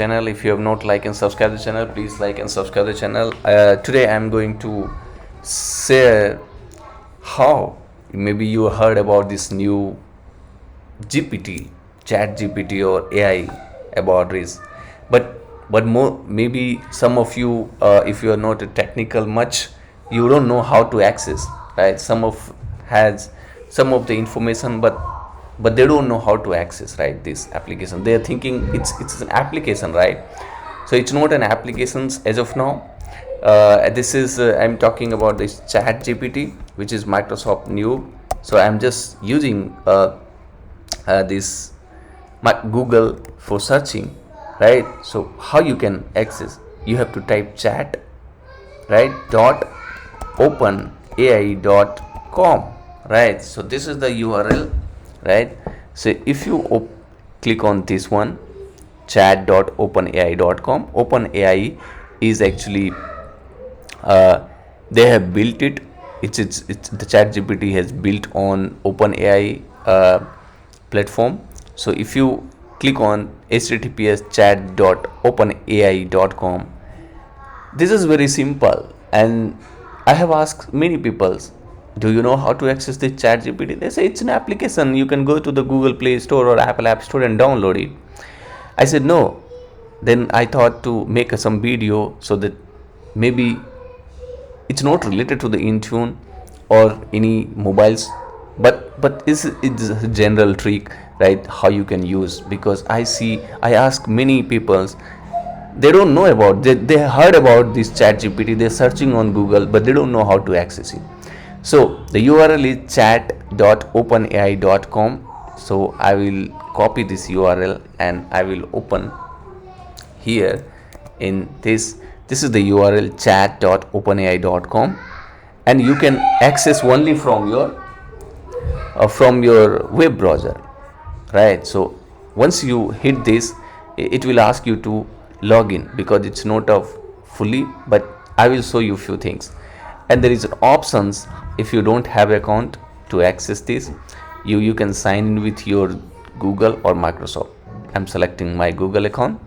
channel. If you have not like and subscribe the channel, please like and subscribe the channel. Today I am going to share how maybe you heard about this new GPT, chat GPT or AI about this, but more maybe some of you, if you are not a technical much, you don't know how to access, right? Some of has some of the information, but they don't know how to access, right, this application. They are thinking it's an application, right? So it's not an application as of now. This is I'm talking about this chat GPT, which is Microsoft new. So I'm just using this my Google for searching, right? So how you can access, you have to type chat, right, dot openai.com, right? So this is the URL, right? So if you click on this one, chat.openai.com, OpenAI is actually they have built it. It's the chat GPT has built on OpenAI platform. So if you click on https chat.openai.com, this is very simple. And I have asked many people, do you know how to access the chat GPT? They say it's an application, you can go to the Google Play Store or Apple App Store and download it. I said no. Then I thought to make some video so that maybe it's not related to the Intune or any mobiles, but it's a general trick, right, how you can use. Because I ask many people, they don't know about, they heard about this chat GPT, they're searching on Google, but they don't know how to access it. So the URL is chat.openai.com. so I will copy this URL and I will open here in this is the URL, chat.openai.com, and you can access only from your web browser, right? So once you hit this, it will ask you to log in, because it's not of fully, but I will show you few things. And there is options, if you don't have account to access this, you can sign in with your Google or Microsoft. I'm selecting my Google account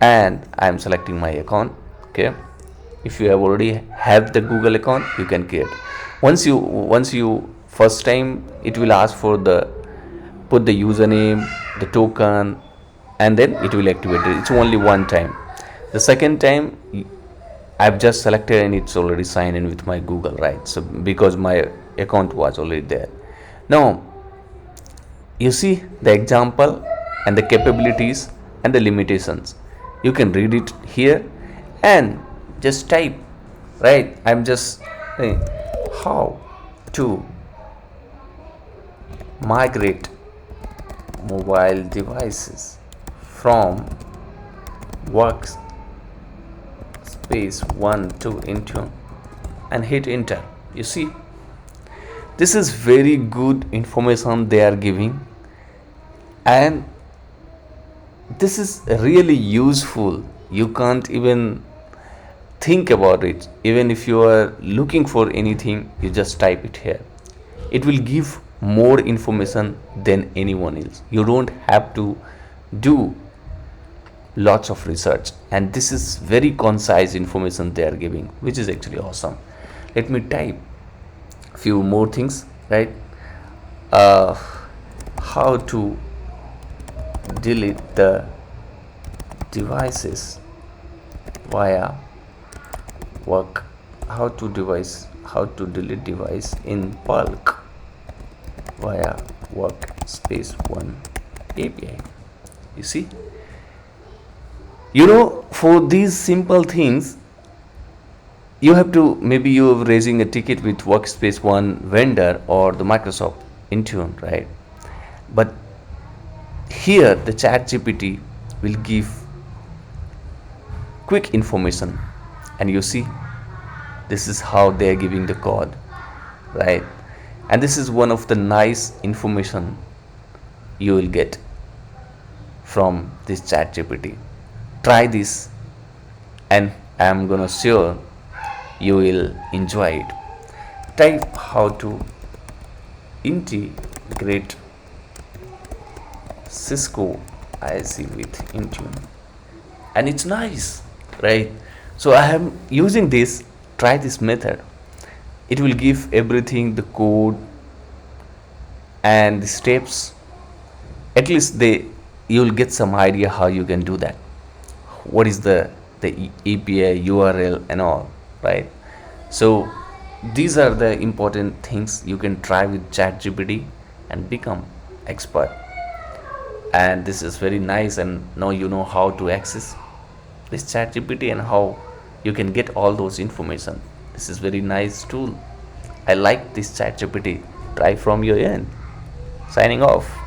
and I'm selecting my account. Okay, if you have already have the Google account, you can create. Once you first time, it will ask for the put the username, the token, and then it will activate it. It's only one time. The second time, I've just selected and it's already signed in with my Google, right? So because my account was already there. Now you see the example and the capabilities and the limitations. You can read it here and just type, right? I'm just saying how to migrate mobile devices from workspace 1 to Intune, and hit enter. You see, this is very good information they are giving, and this is really useful. You can't even think about it. Even if you are looking for anything, you just type it here. It will give more information than anyone else. You don't have to do lots of research, and this is very concise information they are giving, which is actually awesome. Let me type few more things, right? How to delete the devices via work, how to delete device in bulk via workspace 1 API. You see, for these simple things, you have to, maybe you're raising a ticket with workspace 1 vendor or the Microsoft Intune, right? But here the chat GPT will give quick information, and you see, this is how they are giving the code, right? And this is one of the nice information you will get from this chat GPT. Try this, and I'm gonna sure you will enjoy it. Type how to integrate Cisco IC with Intune. and it's nice, right? So I am using this. Try this method. It will give everything, the code and the steps. At least they, you'll get some idea how you can do that. What is the API, URL and all, right? So these are the important things you can try with ChatGPT and become expert. And this is very nice, and now you know how to access this ChatGPT and how you can get all those information. This is very nice tool. I like this ChatGPT. Try from your end. Signing off.